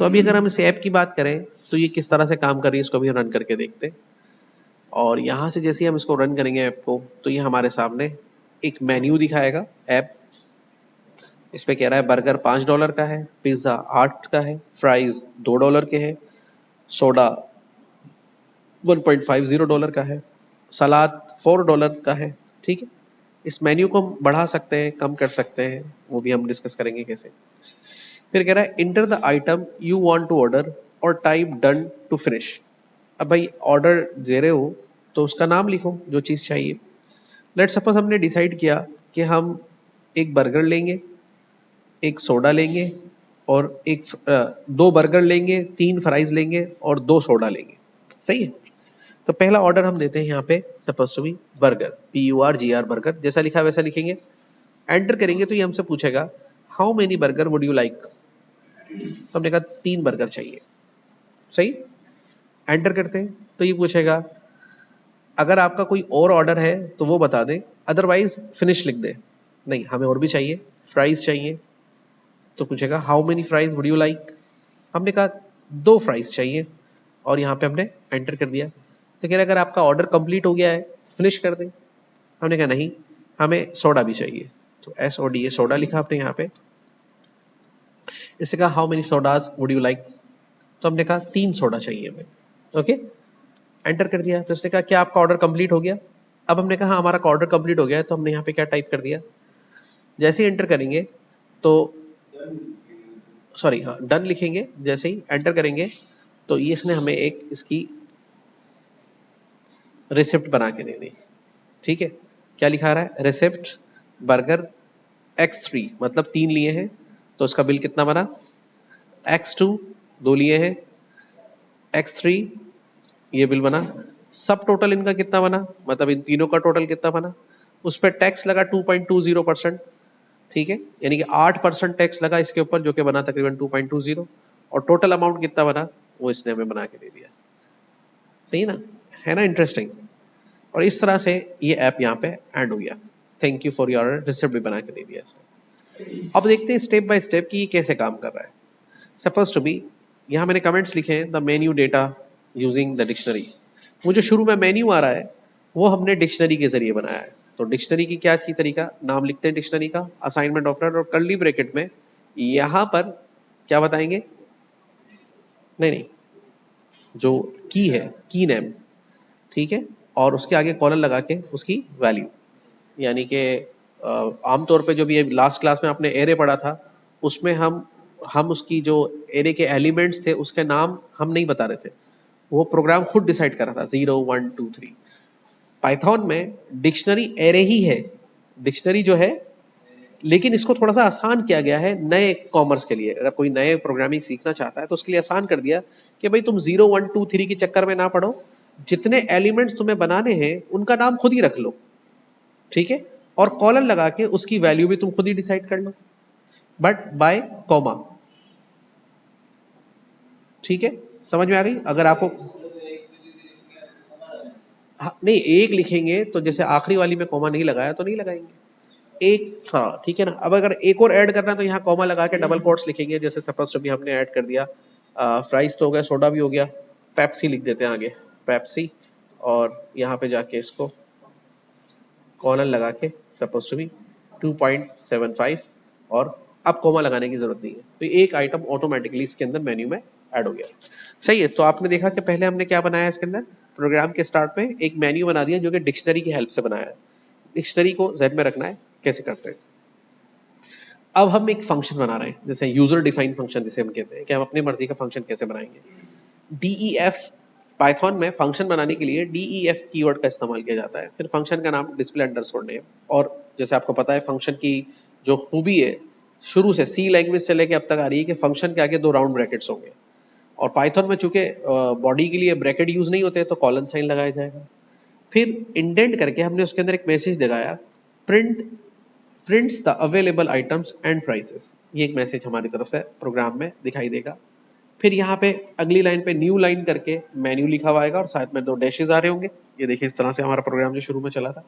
तो अभी अगर हम इस ऐप की बात करें तो ये किस तरह से काम कर रही है इसको भी रन करके देखते हैं। और यहाँ से जैसे ही हम इसको रन करेंगे ऐप को, तो ये हमारे सामने एक मेन्यू दिखाएगा ऐप। इस पे कह रहा है बर्गर $5 का है, पिज्ज़ा 8 का है, फ्राइज $2 के हैं, सोडा $1.50 का है, सलाद $4 का है। ठीक है, इस मेन्यू को हम बढ़ा सकते हैं, कम कर सकते हैं, वो भी हम डिस्कस करेंगे कैसे। फिर कह रहा है enter the item you want to order और टाइप डन टू फिनिश। अब भाई ऑर्डर दे रहे हो तो उसका नाम लिखो जो चीज़ चाहिए। लेट सपोज हमने डिसाइड किया कि हम एक बर्गर लेंगे, एक सोडा लेंगे और दो बर्गर लेंगे, 3 फ्राइज लेंगे और 2 सोडा लेंगे। सही है। तो पहला ऑर्डर हम देते हैं यहाँ पे suppose to be burger, PURGR burger, जैसा लिखा है वैसा लिखेंगे। एंटर करेंगे तो ये हमसे पूछेगा how many burger would you like. तो हमने कहा 3 बर्गर चाहिए। सही। एंटर करते हैं तो ये पूछेगा अगर आपका कोई और ऑर्डर है तो वो बता दें, अदरवाइज फिनिश लिख दे। नहीं, हमें और भी चाहिए, फ्राइज चाहिए। तो पूछेगा how many fries would you like. हमने कहा 2 फ्राइज चाहिए और यहाँ पे हमने एंटर कर दिया। तो कह रहे अगर आपका ऑर्डर कंप्लीट हो गया है फिनिश कर दें। हमने कहा नहीं, हमें सोडा भी चाहिए। तो SODA सोडा लिखा आपने यहाँ पे। इससे कहा how many sodas would you like. तो हमने कहा 3 सोडा चाहिए हमें। ओके, एंटर कर दिया। तो इसने कहा क्या आपका ऑर्डर कंप्लीट हो गया। अब हमने कहा हमारा ऑर्डर कंप्लीट हो गया है। तो हमने यहाँ पे क्या टाइप कर दिया, जैसे ही एंटर करेंगे तो सॉरी हाँ डन लिखेंगे। जैसे ही एंटर करेंगे तो ये इसने हमें एक इसकी रिसिप्ट बना के दे दी। ठीक है, क्या लिखा रहा है, रिसिप्ट बर्गर X3 मतलब 3 लिए हैं तो उसका बिल कितना बना, X2 2 लिए हैं, X3 ये बिल बना। सब टोटल इनका कितना बना, मतलब इन तीनों का टोटल कितना बना। उस पर टैक्स लगा 2.20%। ठीक है, यानी कि 8% टैक्स लगा इसके ऊपर जो कि बना तकरीबन 2.20। और टोटल अमाउंट कितना बना वो इसने हमें बना के दे दिया। सही ना, है ना इंटरेस्टिंग। और इस तरह से ये ऐप यहाँ पे ऐड हो गया। Thank you for your receipt भी बना के दे दिया इसने। अब देखते हैं स्टेप बाय स्टेप कि ये कैसे काम कर रहा है। सपोज टू बी यहाँ मैंने कमेंट्स लिखे हैं the menu data using the dictionary. वो जो शुरू में मेन्यू आ रहा है वो हमने डिक्शनरी के जरिए बनाया है। तो डिक्शनरी की क्या थी तरीका, नाम लिखते हैं डिक्शनरी का, असाइनमेंट ऑपरेटर और कर्ली ब्रैकेट में यहाँ पर क्या बताएंगे, नहीं नहीं जो की है की नेम। ठीक है, और उसके आगे कॉलन लगा के उसकी वैल्यू, यानी कि आमतौर पे जो भी लास्ट क्लास में आपने एरे पढ़ा था उसमें हम उसकी जो एरे के एलिमेंट्स थे उसके नाम हम नहीं बता रहे थे, वो प्रोग्राम खुद डिसाइड कर रहा था 0 1 2 3। पाइथन में डिक्शनरी एरे ही है, डिक्शनरी जो है, लेकिन इसको थोड़ा सा आसान किया गया है नए कॉमर्स के लिए। अगर कोई नए प्रोग्रामिंग सीखना चाहता है तो उसके लिए आसान कर दिया कि भाई तुम 0 1 2 3 के चक्कर में ना पड़ो, जितने एलिमेंट्स तुम्हें बनाने हैं उनका नाम खुद ही रख लो। ठीक है, और कॉलन लगा के उसकी वैल्यू भी तुम खुद ही डिसाइड कर लो, बट बाय कॉमा। ठीक है, समझ में आ गई। अगर आपको हाँ, नहीं एक लिखेंगे तो जैसे आखिरी वाली में कॉमा नहीं लगाया तो नहीं लगाएंगे एक। हाँ ठीक है ना। अब अगर एक और ऐड करना है तो यहाँ कॉमा लगा के डबल कोट्स लिखेंगे। जैसे सपोज भी हमने ऐड कर दिया फ्राइज तो हो गया, सोडा भी हो गया, पेप्सी लिख देते हैं आगे, पेप्सी। और यहाँ पे जाके इसको कॉलन लगा के सपोज टू बी 2.75 और अब कोमा लगाने की जरूरत नहीं है। तो एक आइटम ऑटोमेटिकली इसके अंदर मेन्यू में ऐड हो गया। सही है। तो आपने देखा कि पहले हमने क्या बनाया इसके अंदर, प्रोग्राम के स्टार्ट में एक मेन्यू बना दिया जो कि डिक्शनरी की हेल्प से बनाया है। डिक्शनरी को जेड में रखना है, कैसे करते हैं। अब हम एक फंक्शन बना रहे हैं, जैसे यूजर डिफाइंड फंक्शन जिसे हम कहते हैं, कि हम अपनी मर्जी का फंक्शन कैसे बनाएंगे। DEF पाइथन में फंक्शन बनाने के लिए DEF कीवर्ड का इस्तेमाल किया जाता है। फिर फंक्शन का नाम डिस्प्ले अंडरस्कोर नेम। और जैसे आपको पता है फंक्शन की जो खूबी है शुरू से सी लैंग्वेज से लेके अब तक आ रही है कि फंक्शन के आगे 2 राउंड ब्रैकेट्स होंगे। और पाइथन में चूंकि बॉडी के लिए ब्रैकेट यूज नहीं होते तो कॉलन साइन लगाया जाएगा। फिर इंडेंट करके हमने उसके अंदर एक मैसेज दिखाया, prints the available items and prices. ये एक मैसेज हमारी तरफ से प्रोग्राम में दिखाई देगा। फिर यहाँ पे अगली लाइन पे न्यू लाइन करके मेन्यू लिखा हुआ आएगा और साथ में 2 डैशेज आ रहे होंगे। ये देखिए इस तरह से हमारा प्रोग्राम जो शुरू में चला था,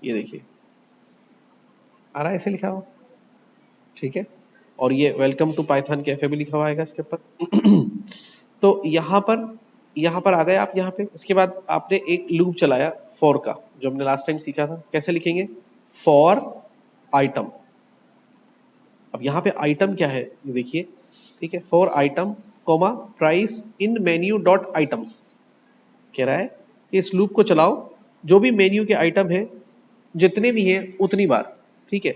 ये देखिए आ रहा है ऐसे लिखा हुआ। ठीक है, और ये वेलकम टू पाइथन कैफे भी लिखा हुआ है इसके ऊपर। तो यहाँ पर आ गए आप यहाँ पे। इसके बाद आपने एक लूप चलाया फॉर का, जो हमने लास्ट टाइम सीखा था। कैसे लिखेंगे? For item. अब यहाँ पे आइटम क्या है ये देखिए, ठीक है। For item comma price in menu dot items, कह रहा है कि इस लूप को चलाओ, जो भी मेन्यू के आइटम है जितने भी हैं उतनी बार, ठीक है।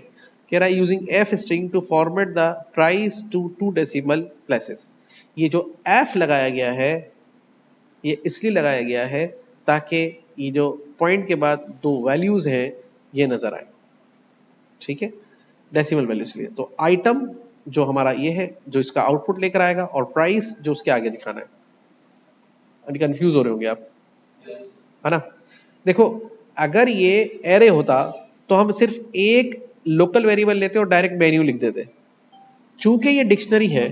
कह रहा है using F string to format the price to 2 decimal places. ये जो एफ लगाया गया है ये इसलिए लगाया गया है ताकि ये जो पॉइंट के बाद दो वैल्यूज हैं ये नजर आए, ठीक है, डेसिमल वैल्यूज के लिए। तो आइटम जो हमारा ये है जो इसका आउटपुट लेकर आएगा, और प्राइस जो उसके आगे दिखाना है। कंफ्यूज हो रहे होंगे आप, है ना। देखो अगर ये एरे होता तो हम सिर्फ एक लोकल वेरिएबल लेते और डायरेक्ट मेन्यू लिख देते। चूंकि ये डिक्शनरी है,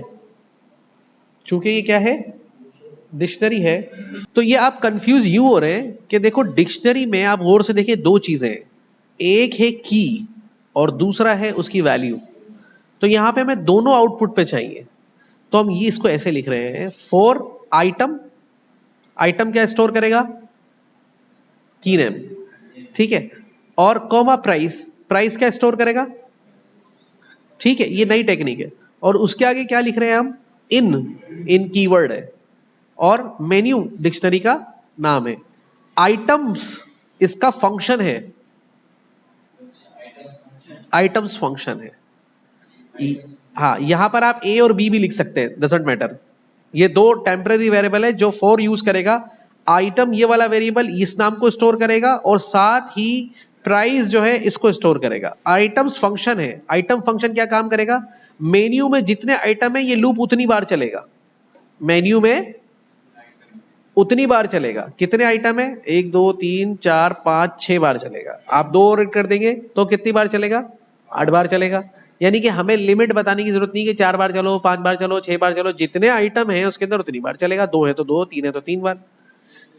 चूंकि ये क्या है, डिक्शनरी है, तो ये आप कंफ्यूज यूं हो रहे हैं कि देखो डिक्शनरी में आप गौर से देखिए दो चीजें हैं, एक है की और दूसरा है उसकी वैल्यू। तो यहां पे हमें दोनों आउटपुट पे चाहिए, तो हम ये इसको ऐसे लिख रहे हैं फॉर आइटम। आइटम क्या स्टोर करेगा? की नेम, ठीक है। और कॉमा प्राइस, प्राइस क्या स्टोर करेगा? ठीक है, ये नई टेक्निक है। और उसके आगे क्या लिख रहे हैं हम? इन कीवर्ड है, और मेन्यू डिक्शनरी का नाम है। आइटम्स इसका फंक्शन है, आइटम्स फंक्शन है। हाँ, यहां पर आप ए और बी भी लिख सकते हैं, डजंट मैटर। ये दो टेम्पररी वेरिएबल है जो फॉर यूज करेगा। आइटम ये वाला वेरिएबल इस नाम को स्टोर करेगा, और साथ ही प्राइस जो है इसको स्टोर करेगा। आइटम्स फंक्शन है। आइटम फंक्शन क्या काम करेगा? मेन्यू में जितने आइटम है ये लूप उतनी बार चलेगा, मेन्यू में उतनी बार चलेगा। कितने आइटम है? 1 2 3 4 5 6 बार चलेगा। आप 2 और कर देंगे तो कितनी बार चलेगा? 8 बार चलेगा। यानी कि हमें लिमिट बताने की जरूरत नहीं कि 4 बार चलो, 5 बार चलो, 6 बार चलो, जितने आइटम है उसके अंदर उतनी बार चलेगा। 2 है तो 2, 3 है तो 3 बार,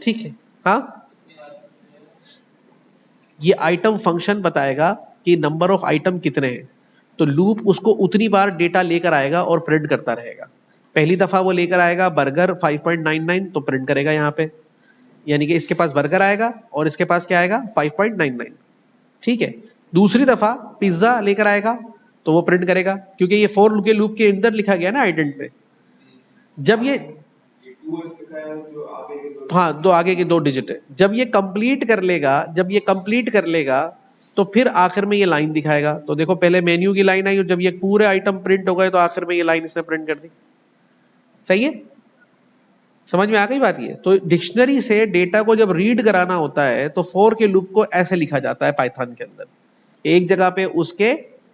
ठीक है। हाँ, ये आइटम फंक्शन बताएगा कि नंबर ऑफ आइटम कितने हैं, तो लूप उसको उतनी बार डेटा लेकर आएगा और प्रिंट करता रहेगा। पहली दफा वो लेकर आएगा बर्गर 5.99, तो प्रिंट करेगा यहाँ पे, यानी कि इसके पास बर्गर आएगा और इसके पास क्या आएगा? 5.99, ठीक है। दूसरी दफा पिज्जा लेकर आएगा तो वो प्रिंट करेगा, क्योंकि ये फॉर के लूप के अंदर लिखा गया ना आइडेंट पे। जब ये हाँ, दो आगे के 2 डिजिट है। जब ये कंप्लीट कर लेगा, जब ये कंप्लीट कर लेगा तो फिर आखिर में ये लाइन दिखाएगा। तो देखो पहले मेन्यू की लाइन आई और जब ये पूरे आइटम प्रिंट हो गए तो आखिर में ये लाइन इसने प्रिंट कर दी। सही है, समझ में आ गई बात? ये तो डिक्शनरी से डेटा को जब रीड कराना होता है तो फॉर के लूप को ऐसे लिखा जाता है पाइथन के अंदर। एक जगह पे उसके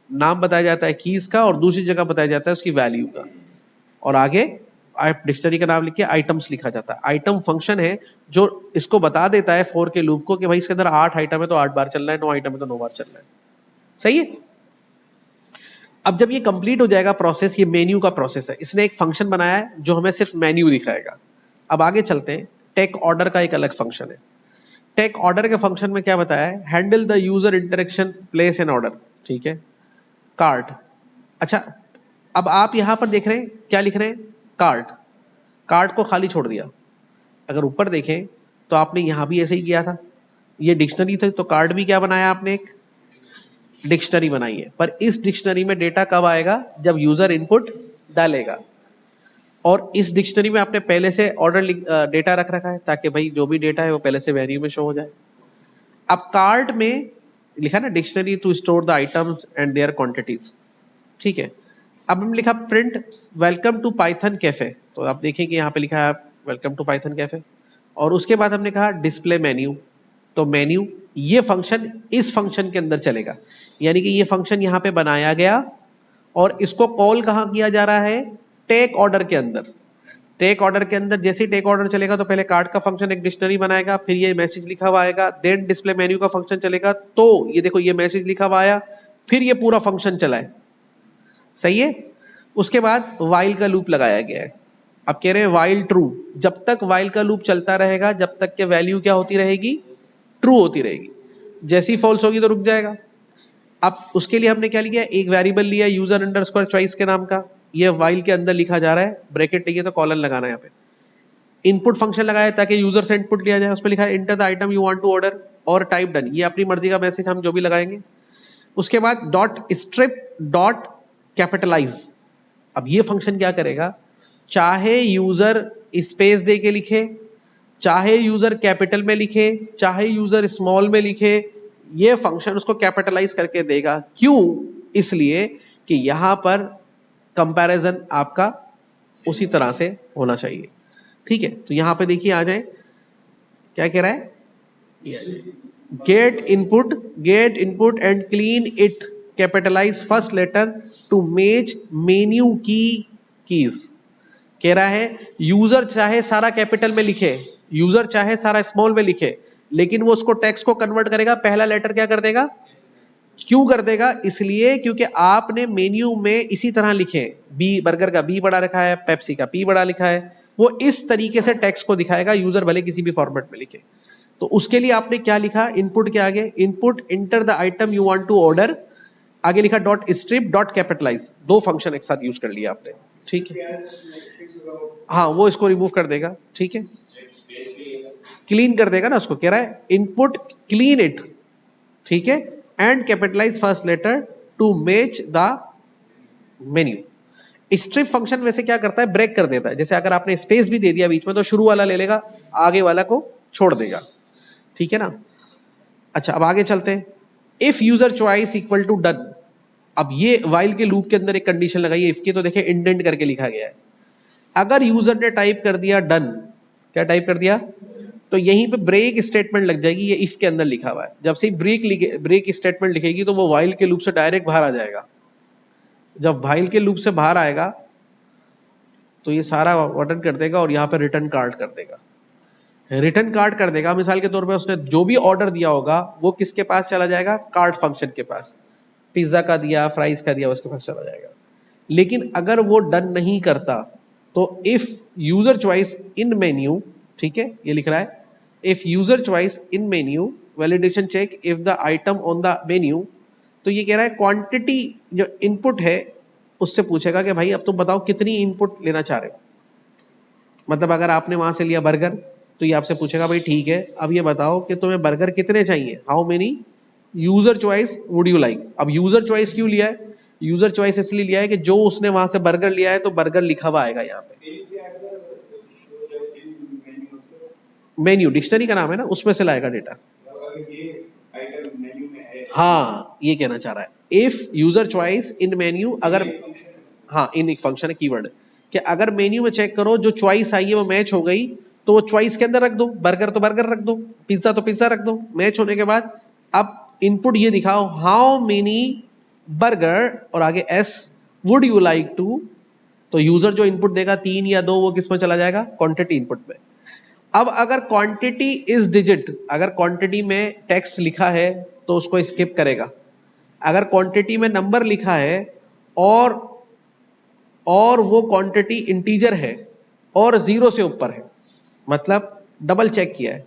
नाम बताया जाता है कीज का, और दूसरी जगह बताया जाता है उसकी वैल्यू का, और आगे डिक्शनरी का नाम लिख के आइटम्स लिखा जाता है। आइटम फंक्शन है जो इसको बता देता है फॉर के लूप को कि भाई इसके अंदर 8 आइटम है तो 8 बार चलना है, 9 आइटम है तो 9 बार चलना है। सही है। अब जब ये कंप्लीट हो जाएगा प्रोसेस, ये मेन्यू का प्रोसेस है, इसने एक फंक्शन बनाया है जो हमें सिर्फ मेन्यू दिखाएगा। अब आगे चलते हैं। टेक ऑर्डर का एक अलग फंक्शन है। टेक ऑर्डर के फंक्शन में क्या बताया है? Handle the user interaction, place N order, ठीक है। कार्ट, अच्छा, अब आप यहां पर देख रहे हैं क्या लिख रहे हैं? कार्ट। कार्ट को खाली छोड़ दिया। अगर ऊपर देखें तो आपने यहां भी ऐसे ही किया था। ये डिक्शनरी थी तो कार्ट भी क्या बनाया आपने? एक डिक्शनरी बनाई है। पर इस डिक्शनरी में डेटा कब आएगा? जब यूजर इनपुट डालेगा। और इस डिक्शनरी में आपने पहले से ऑर्डर डेटा रख रखा है ताकि भाई जो भी डेटा है वो पहले से वैल्यू में शो हो जाए। अब कार्ट में लिखा ना dictionary to store the items and their quantities, ठीक है। अब हम लिखा print welcome to Python cafe, तो आप देखेंगे यहाँ पे लिखा है वेलकम टू पाइथन कैफे। और उसके बाद हमने कहा डिस्प्ले मेन्यू, तो मेन्यू ये फंक्शन इस फंक्शन के अंदर चलेगा, यानी कि ये फंक्शन यहाँ पे बनाया गया और इसको कॉल कहाँ किया जा रहा है? टेक ऑर्डर के अंदर। टेक ऑर्डर के अंदर जैसे ही टेक ऑर्डर चलेगा तो पहले कार्ड का फंक्शन एक डिक्शनरी बनाएगा, फिर ये मैसेज लिखा हुआ आएगा, देन डिस्प्ले मेन्यू का फंक्शन चलेगा, तो ये देखो ये मैसेज लिखा हुआ आया, फिर ये पूरा फंक्शन चला है। सही है। उसके बाद वाइल का लूप लगाया गया है। अब कह रहे हैं वाइल ट्रू, जब तक वाइल का लूप चलता रहेगा जब तक के वैल्यू क्या होती रहेगी? ट्रू होती रहेगी। जैसी फॉल्स होगी तो रुक जाएगा। अब उसके लिए हमने क्या लिया, एक वेरिएबल लिया यूजर अंडरस्कोर चॉइस के नाम का, ये वाइल के अंदर लिखा जा रहा है, ब्रैकेट चाहिए तो कॉलन लगाना है यहाँ पे। इनपुट फंक्शन लगाया ताकि यूजर से इनपुट लिया जाए, उसमें लिखा है enter the item you want to order और टाइप डन, ये अपनी मर्जी का मैसेज हम जो भी लगाएंगे। उसके बाद डॉट स्ट्रिप डॉट कैपिटलाइज, अब ये फंक्शन क्या करेगा, चाहे यूजर स्पेस दे के लिखे, चाहे यूजर कैपिटल में लिखे, चाहे यूजर स्मॉल में लिखे, ये फंक्शन उसको कैपिटलाइज करके देगा। क्यों, इसलिए कि यहां पर कंपैरिजन आपका उसी तरह से होना चाहिए। ठीक है, तो यहां पे देखिए आ जाए क्या कह रहा है, get input and clean it, capitalize first letter to match menu keys. कह रहा है यूजर चाहे सारा कैपिटल में लिखे, यूजर चाहे सारा स्मॉल में लिखे, लेकिन वो उसको टेक्स्ट को कन्वर्ट करेगा, पहला लेटर क्या कर देगा, क्यों कर देगा, इसलिए क्योंकि आपने मेन्यू में इसी तरह लिखे, बी बर्गर का बी बड़ा रखा है, पेप्सी का पी बड़ा लिखा है, वो इस तरीके से टेक्स्ट को दिखाएगा, यूजर भले किसी भी फॉर्मेट में लिखे। तो उसके लिए आपने क्या लिखा, इनपुट के आगे input enter the item you want to order, आगे लिखा डॉट स्ट्रिप डॉट कैपिटलाइज, दो फंक्शन एक साथ यूज कर लिया आपने। ठीक है, हाँ वो इसको रिमूव कर देगा। ठीक है, क्लीन कर देगा ना उसको, कह रहा है इनपुट क्लीन इट, ठीक है, and capitalize first letter to match the menu. Strip function वैसे क्या करता है, ब्रेक कर देता है, जैसे अगर आपने स्पेस भी दे दिया बीच में तो शुरू वाला ले लेगा, आगे वाला को छोड़ देगा। ठीक है ना, अच्छा अब आगे चलते हैं। If user choice equal to done, अब ये वाइल के लूप के अंदर एक कंडीशन लगाई है, इफ की तो देखिए इंडेंट करके लिखा गया है। अगर यूजर ने टाइप कर दिया डन, क्या टाइप कर दिया, तो यहीं पे ब्रेक स्टेटमेंट लग जाएगी, ये इफ के अंदर लिखा हुआ है। जब से ब्रेक स्टेटमेंट लिखेगी तो वो वाइल के लूप से डायरेक्ट बाहर आ जाएगा। जब वाइल के लूप से बाहर आएगा तो ये सारा बटन कर देगा और यहाँ पे रिटर्न कार्ड कर देगा, रिटर्न कार्ड कर देगा। मिसाल के तौर पे उसने जो भी ऑर्डर दिया होगा वो किसके पास चला जाएगा, कार्ड फंक्शन के पास, पिज्जा का दिया, फ्राइज का दिया, उसके पास चला जाएगा। लेकिन अगर वो डन नहीं करता तो if user choice in menu, ठीक है ये लिख रहा है, if user choice in menu validation check if the item on the menu, तो ये कह रहा है क्वांटिटी जो इनपुट है उससे पूछेगा कि भाई अब तुम बताओ कितनी इनपुट लेना चाह रहे हो। मतलब अगर आपने वहां से लिया बर्गर तो ये आपसे पूछेगा भाई ठीक है अब ये बताओ कि तुम्हें बर्गर कितने चाहिए, how many user choice would you like. अब यूजर चॉइस क्यों लिया है, यूजर चॉइस इसलिए लिया है कि जो उसने वहां से बर्गर लिया है तो बर्गर लिखा हुआ आएगा यहाँ पे, मेन्यू डिक्शनरी का नाम है ना, उसमें से लाएगा डेटा। हाँ ये कहना चाह रहा है if user choice in menu, अगर हाँ इन एक फंक्शन है कीवर्ड, कि अगर मेन्यू में चेक करो जो चॉइस आई है वो मैच हो गई तो वो चॉइस के अंदर रख दो, बर्गर तो बर्गर रख दो, पिज्जा तो पिज्जा रख दो। मैच होने के बाद अब इनपुट ये दिखाओ हाउ मेनी बर्गर और आगे S would you like to, तो यूजर जो इनपुट देगा 3 या 2 वो किस में चला जाएगा, क्वांटिटी इनपुट में। अब अगर क्वांटिटी इज डिजिट, अगर क्वांटिटी में टेक्स्ट लिखा है तो उसको स्किप करेगा, अगर क्वांटिटी में नंबर लिखा है और वो क्वांटिटी इंटीजर है और 0 से ऊपर है, मतलब डबल चेक किया है,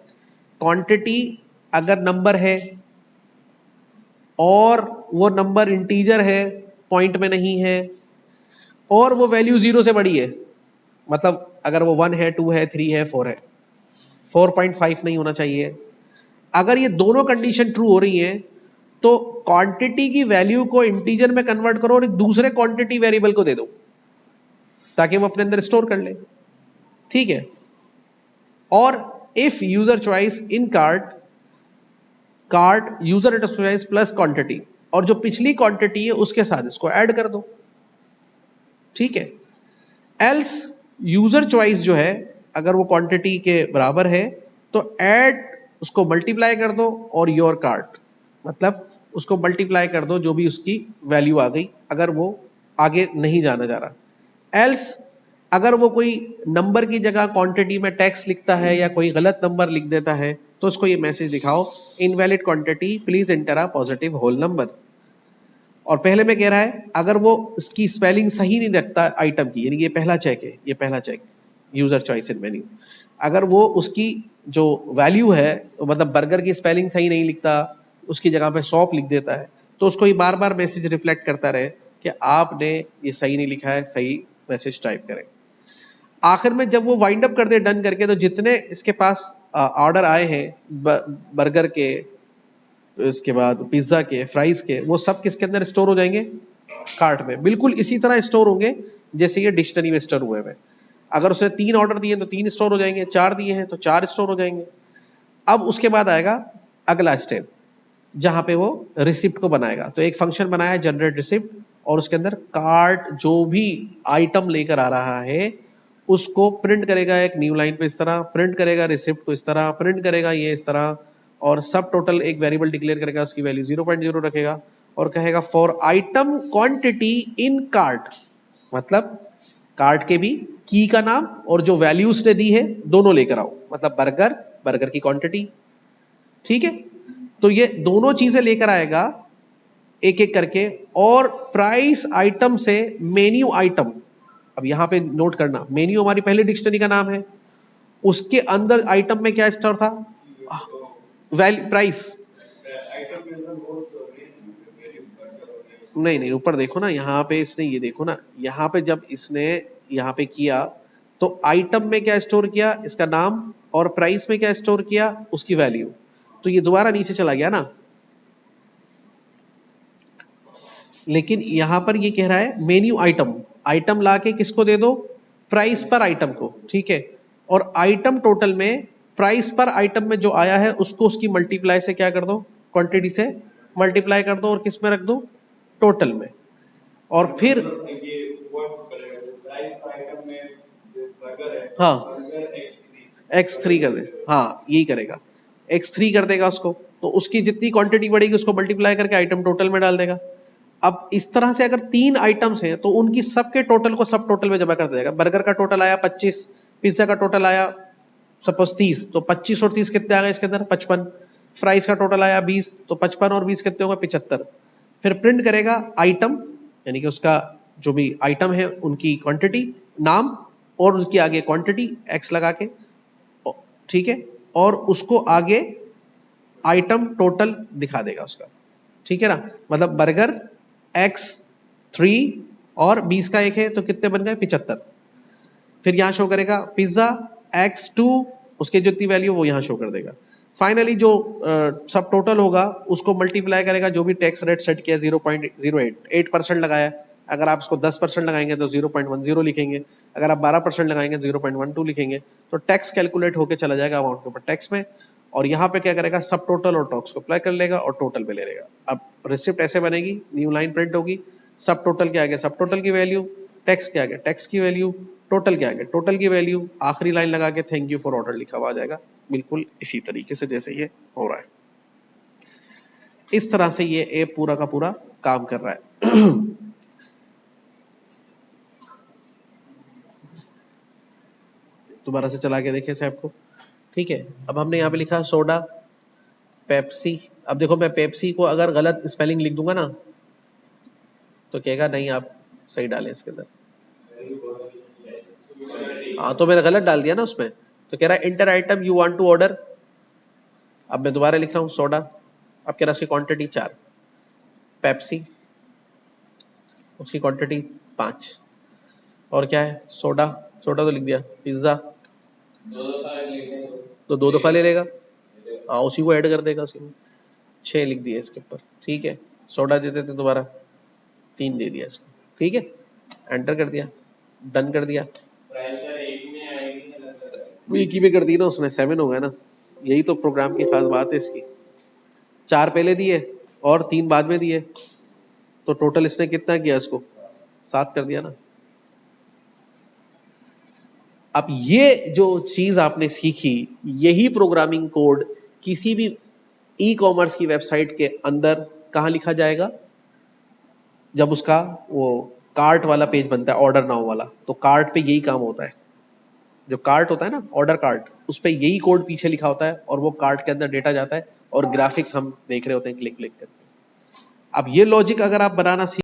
क्वांटिटी अगर नंबर है और वो नंबर इंटीजर है, पॉइंट में नहीं है, और वो वैल्यू 0 से बड़ी है, मतलब अगर वो 1 है, 2 है, 3 है, 4 है, 4.5 नहीं होना चाहिए। अगर ये दोनों कंडीशन ट्रू हो रही है तो क्वांटिटी की वैल्यू को इंटीजर में कन्वर्ट करो और एक दूसरे क्वांटिटी वेरिएबल को दे दो ताकि वो अपने अंदर स्टोर कर ले। ठीक है, और if user choice in card user choice plus quantity, और जो पिछली क्वांटिटी है उसके साथ इसको ऐड कर दो। ठीक है, एल्स यूजर चॉइस जो है अगर वो क्वांटिटी के बराबर है तो ऐड उसको मल्टीप्लाई कर दो और योर कार्ड, मतलब उसको मल्टीप्लाई कर दो जो भी उसकी वैल्यू आ गई, अगर वो आगे नहीं जाना जा रहा। एल्स अगर वो कोई नंबर की जगह क्वांटिटी में टेक्स्ट लिखता है या कोई गलत नंबर लिख देता है तो उसको ये मैसेज दिखाओ invalid quantity please enter a positive whole number. और पहले में कह रहा है अगर वो इसकी स्पेलिंग सही नहीं रखता आइटम की, यानी ये पहला चेक है, ये पहला check user choice in menu, अगर वो उसकी जो वैल्यू है मतलब बर्गर की स्पेलिंग सही नहीं लिखता, उसकी जगह पे सॉप लिख देता है, तो उसको ये बार बार मैसेज रिफ्लेक्ट करता रहे कि आपने ये सही नहीं लिखा है, सही मैसेज टाइप करें। आखिर में जब वो वाइंड अप कर दे डन करके, तो जितने इसके पास ऑर्डर आए हैं बर्गर के, इसके बाद पिज्जा के, फ्राइज के, वो सब किसके अंदर स्टोर हो जाएंगे? कार्ट में। बिल्कुल इसी तरह स्टोर होंगे जैसे ये डिक्शनरी में स्टोर हुए हैं। अगर उसने 3 ऑर्डर दिए तो 3 स्टोर हो जाएंगे, 4 दिए हैं तो 4 स्टोर हो जाएंगे। अब उसके बाद आएगा अगला स्टेप, जहां पे वो रिसिप्ट को बनाएगा। तो एक फंक्शन बनाया जनरेट रिसिप्ट, और उसके अंदर कार्ट जो भी आइटम लेकर आ रहा है उसको प्रिंट करेगा एक न्यू लाइन पे, इस तरह प्रिंट करेगा रिसिप्ट को, इस तरह प्रिंट करेगा ये इस तरह, और सब टोटल एक वेरिएबल डिक्लेयर करेगा, उसकी वैल्यू 0.0 रखेगा और कहेगा for item quantity in cart, मतलब कार्ट के भी की का नाम और जो वैल्यू उसने दी है दोनों लेकर आओ, मतलब बर्गर, बर्गर की क्वांटिटी। ठीक है, तो ये दोनों चीजें लेकर आएगा एक एक करके, और प्राइस आइटम से मेन्यू आइटम। अब यहां पे नोट करना, मेन्यू हमारी पहले डिक्शनरी का नाम है, उसके अंदर आइटम में क्या स्टोर था? Value, price. नहीं नहीं, ऊपर देखो ना, यहाँ पे इसने ये देखो ना, यहाँ पे जब इसने यहाँ पे किया तो आइटम में क्या स्टोर किया? इसका नाम, और प्राइस में क्या स्टोर किया? उसकी वैल्यू। तो ये दोबारा नीचे चला गया ना, लेकिन यहां पर ये कह रहा है मेन्यू आइटम, आइटम लाके किसको दे दो? प्राइस पर आइटम को। ठीक है, और आइटम टोटल में प्राइस पर आइटम में जो आया है उसको उसकी मल्टीप्लाई से क्या कर दो? क्वांटिटी से मल्टीप्लाई कर दो, और किस में रख दो? टोटल में। और फिर हाँ x3 कर दे, हाँ यही करेगा, x3 कर देगा उसको, तो उसकी जितनी क्वांटिटी बढ़ेगी उसको मल्टीप्लाई करके आइटम टोटल में डाल देगा। अब इस तरह से अगर 3 आइटम्स हैं तो उनकी सबके टोटल को सब टोटल में जमा कर देगा। बर्गर का टोटल आया 25, पिज्जा का टोटल आया सपोज 30, तो 25 और 30 कितने आ गए इसके अंदर? 55। फ्राइज का टोटल आया 20, तो 55 और 20 कितने होंगे? 75। फिर प्रिंट करेगा आइटम, यानी कि उसका जो भी आइटम है उनकी क्वांटिटी, नाम, और उनके आगे क्वांटिटी x लगा के, ठीक है, और उसको आगे आइटम टोटल दिखा देगा उसका। ठीक है ना, मतलब बर्गर x3 और 20 का एक है तो कितने बन गए? 75। फिर यहां शो करेगा पिज्जा x2, उसके जो इतनी वैल्यू वो यहां शो कर देगा। फाइनली जो सब टोटल होगा उसको मल्टीप्लाई करेगा, जो भी टैक्स रेट सेट किया 0.08 8% लगाया, अगर आप इसको 10% लगाएंगे तो 0.10 लिखेंगे, अगर आप 12% लगाएंगे 0.12 लिखेंगे, तो टैक्स कैलकुलेट होकर चला जाएगा अमाउंट के ऊपर टैक्स में। और यहाँ पे क्या करेगा? सब टोटल और टॉक्स को अप्लाई कर लेगा और टोटल पे ले लेगा। अब रिसिप्ट ऐसे बनेगी, न्यू लाइन प्रिंट होगी, सब टोटल के आगे सब टोटल की वैल्यू, टैक्स के आगे टैक्स की वैल्यू, टोटल के आगे टोटल की वैल्यू, आखिरी लाइन लगा के थैंक यू फॉर ऑर्डर लिखा हुआ आ जाएगा। बिल्कुल इसी तरीके से जैसे ये हो रहा है, इस तरह से ये ऐप पूरा का पूरा काम कर रहा है। दोबारा से चला के देखिए साहब को। ठीक है, अब हमने यहाँ पे लिखा सोडा, पेप्सी। अब देखो मैं पेप्सी को अगर गलत स्पेलिंग लिख दूंगा ना तो कहेगा नहीं आप सही डालें इसके अंदर। हाँ तो मैंने गलत डाल दिया ना उसमें, तो कह रहा है enter item you want to order. अब मैं दोबारा लिख रहा हूँ सोडा, अब कह रहा है उसकी क्वांटिटी 4, पेप्सी उसकी क्वांटिटी 5, और क्या है? सोडा, सोडा तो लिख दिया, पिज्जा तो 2 दफा ले लेगा, हाँ उसी को ऐड कर देगा उसी में, 6 लिख दिया इसके ऊपर। ठीक है, सोडा दे देते दोबारा, 3 दे दिया इसको। ठीक है, एंटर कर दिया, डन कर दिया, एक ही में कर दी ना उसने, 7 हो गया ना। यही तो प्रोग्राम की खास बात है इसकी, 4 पहले दिए और 3 बाद में दिए, तो टोटल इसने कितना किया? इसको 7 कर दिया ना। अब ये जो चीज आपने सीखी, यही प्रोग्रामिंग कोड किसी भी ई कॉमर्स की वेबसाइट के अंदर कहां लिखा जाएगा? जब उसका वो कार्ट वाला पेज बनता है, ऑर्डर नाउ वाला, तो कार्ट पे यही काम होता है। जो कार्ट होता है ना, ऑर्डर कार्ट, उस पे यही कोड पीछे लिखा होता है और वो कार्ट के अंदर डेटा जाता है और ग्राफिक्स हम देख रहे होते हैं क्लिक क्लिक करके। अब ये लॉजिक अगर आप बनाना सीख